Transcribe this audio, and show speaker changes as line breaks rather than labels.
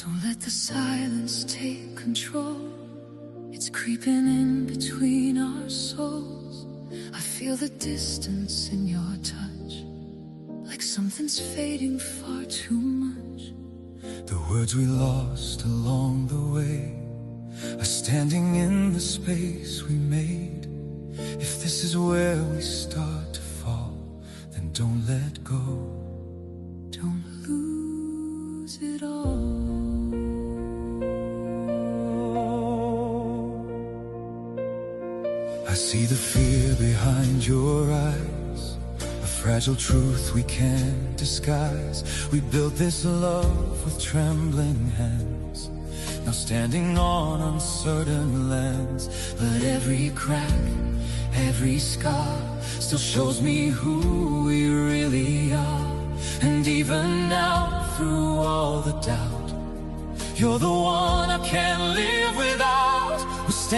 Don't let the silence take control. It's creeping in between our souls. I feel the distance in your touch, like something's fading far too much.
The words we lost along the way are standing in the space we made. If this is where we start to fall, then don't let go.
Don't lose it all.
I see the fear behind your eyes, a fragile truth we can't disguise. We built this love with trembling hands, now standing on uncertain lands. But every crack, every scar still shows me who we really are. And even now, through all the doubt, you're the one I can't live without. We stand